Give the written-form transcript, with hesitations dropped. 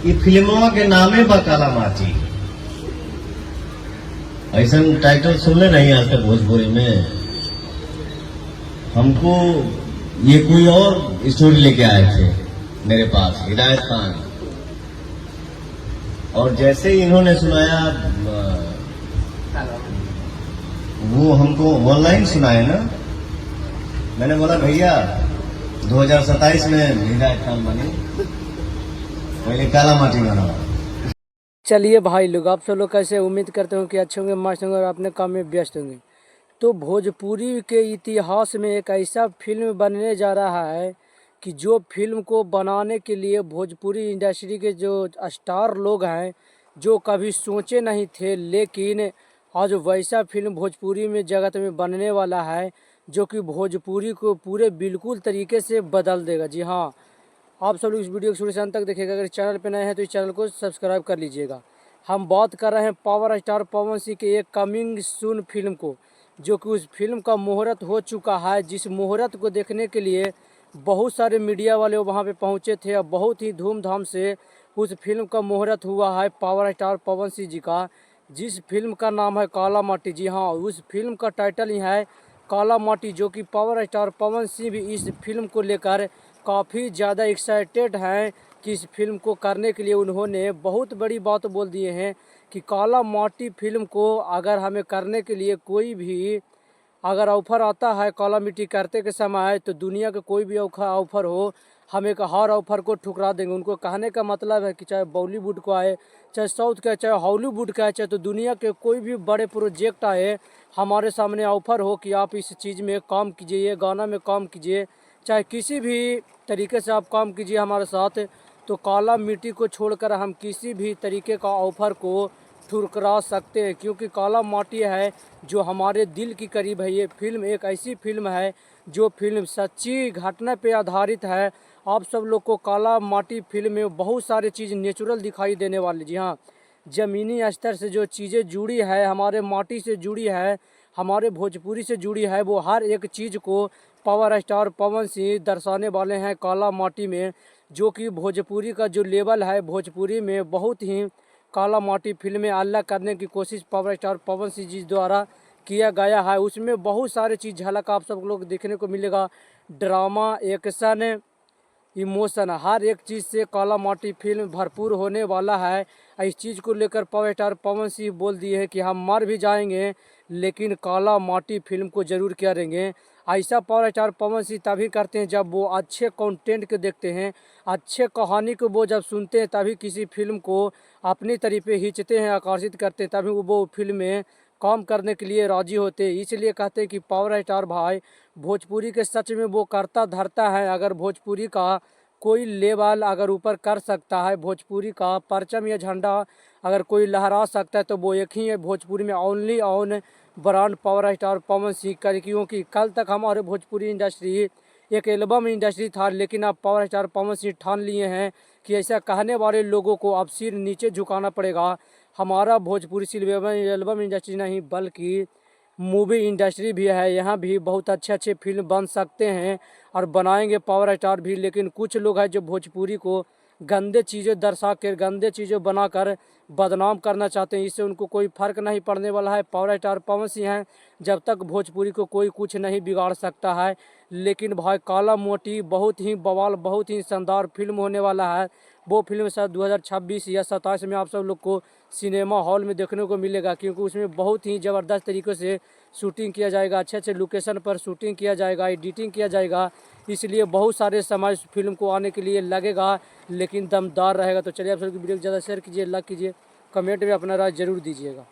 ये फिल्मों के नामे बा काला माटी। ऐसा टाइटल सुनले नहीं आज तक भोजपुरी में। हमको ये कोई और स्टोरी लेके आए थे मेरे पास, हिदायत खान, और जैसे ही इन्होंने सुनाया वो हमको ऑनलाइन सुनाए ना, मैंने बोला भैया 2027 में हिदायत खान बनी, पहले काला माटी बना। चलिए भाई लोग, आप सब लोग कैसे, उम्मीद करते हो कि अच्छे होंगे, मस्त होंगे और अपने काम में व्यस्त होंगे। तो भोजपुरी के इतिहास में एक ऐसा फिल्म बनने जा रहा है कि जो फिल्म को बनाने के लिए भोजपुरी इंडस्ट्री के जो स्टार लोग हैं, जो कभी सोचे नहीं थे, लेकिन आज वैसा फिल्म भोजपुरी में जगत में बनने वाला है जो कि भोजपुरी को पूरे बिल्कुल तरीके से बदल देगा। जी हाँ, आप सब लोग इस वीडियो को शुरू से अंत तक देखिएगा। अगर चैनल पे नए हैं तो इस चैनल को सब्सक्राइब कर लीजिएगा। हम बात कर रहे हैं पावर स्टार पवन सिंह के एक कमिंग सून फिल्म को, जो कि उस फिल्म का मुहूर्त हो चुका है, जिस मुहूर्त को देखने के लिए बहुत सारे मीडिया वाले वहां पे पहुंचे थे और बहुत ही धूमधाम से उस फिल्म का मुहूर्त हुआ है पावर स्टार पवन सिंह जी का, जिस फिल्म का नाम है काला माटी। जी हाँ, उस फिल्म का टाइटल ही है काला माटी, जो कि पावर स्टार पवन सिंह भी इस फिल्म को लेकर काफ़ी ज़्यादा एक्साइटेड हैं कि इस फिल्म को करने के लिए उन्होंने बहुत बड़ी बात बोल दिए हैं कि काला माटी फिल्म को अगर हमें करने के लिए कोई भी अगर ऑफ़र आता है काला मिट्टी करते के समय, तो दुनिया का कोई भी ऑफ़र हो, हमें हर ऑफ़र को ठुकरा देंगे। उनको कहने का मतलब है कि चाहे बॉलीवुड को आए, चाहे साउथ का, चाहे हॉलीवुड का, चाहे तो दुनिया के कोई भी बड़े प्रोजेक्ट आए, हमारे सामने ऑफ़र हो कि आप इस चीज़ में काम कीजिए, ये गाना में काम कीजिए, चाहे किसी भी तरीके से आप काम कीजिए हमारे साथ, तो काला मिट्टी को छोड़कर हम किसी भी तरीके का ऑफ़र को ठुकरा सकते हैं, क्योंकि काला माटी है जो हमारे दिल की करीब है। ये फिल्म एक ऐसी फिल्म है जो फिल्म सच्ची घटना पे आधारित है। आप सब लोग को काला माटी फिल्म में बहुत सारी चीज़ नेचुरल दिखाई देने वाली। जी हाँ, ज़मीनी स्तर से जो चीज़ें जुड़ी है, हमारे माटी से जुड़ी है, हमारे भोजपुरी से जुड़ी है, वो हर एक चीज़ को पावर स्टार पवन सिंह दर्शाने वाले हैं काला माटी में, जो कि भोजपुरी का जो लेवल है भोजपुरी में बहुत ही काला माटी फिल्में अलग करने की कोशिश पावर स्टार पवन सिंह जी द्वारा किया गया है। उसमें बहुत सारे चीज़ झलक आप सब लोग देखने को मिलेगा, ड्रामा, एक्शन, इमोशन, हर एक चीज़ से काला माटी फिल्म भरपूर होने वाला है। इस चीज़ को लेकर पावर स्टार पवन सिंह बोल दिए हैं कि हम मर भी जाएंगे लेकिन काला माटी फिल्म को ज़रूर करेंगे। ऐसा पावर स्टार पवन सिंह तभी करते हैं जब वो अच्छे कंटेंट को देखते हैं, अच्छे कहानी को वो जब सुनते हैं, तभी किसी फिल्म को अपनी तरफ खींचते हैं, आकर्षित करते हैं, तभी वो फिल्म में काम करने के लिए राजी होते हैं। इसलिए कहते हैं कि पावर स्टार भाई भोजपुरी के सच में वो करता धरता है। अगर भोजपुरी का कोई लेवल अगर ऊपर कर सकता है, भोजपुरी का परचम या झंडा अगर कोई लहरा सकता है, तो वो एक ही है भोजपुरी में, only on brand power star Pawan Singh कर। क्योंकि कल तक हमारे भोजपुरी इंडस्ट्री एक एल्बम इंडस्ट्री था, लेकिन अब पावर स्टार पवन सिंह ठान लिए हैं कि ऐसा कहने वाले लोगों को अब सिर नीचे झुकाना पड़ेगा। हमारा भोजपुरी सिर्फ एल्बम इंडस्ट्री नहीं बल्कि मूवी इंडस्ट्री भी है, यहाँ भी बहुत अच्छे अच्छे फिल्म बन सकते हैं और बनाएंगे पावर स्टार भी। लेकिन कुछ लोग हैं जो भोजपुरी को गंदे चीज़ें दर्शा कर, गंदे चीज़ें बनाकर बदनाम करना चाहते हैं। इससे उनको कोई फ़र्क नहीं पड़ने वाला है। पावर स्टार पवन सिंह हैं, जब तक भोजपुरी को कोई कुछ नहीं बिगाड़ सकता है। लेकिन भाई काला मोटी बहुत ही बवाल, बहुत ही शानदार फिल्म होने वाला है। वो फिल्म शायद 2026 या 27 में आप सब लोग को सिनेमा हॉल में देखने को मिलेगा, क्योंकि उसमें बहुत ही ज़बरदस्त तरीके से शूटिंग किया जाएगा, अच्छे अच्छे लोकेशन पर शूटिंग किया जाएगा, एडिटिंग किया जाएगा। इसलिए बहुत सारे समय फिल्म को आने के लिए लगेगा, लेकिन दमदार रहेगा। तो चलिए आप सबकी वीडियो को ज़्यादा शेयर कीजिए, लाइक कीजिए, कमेंट में अपना राय जरूर दीजिएगा।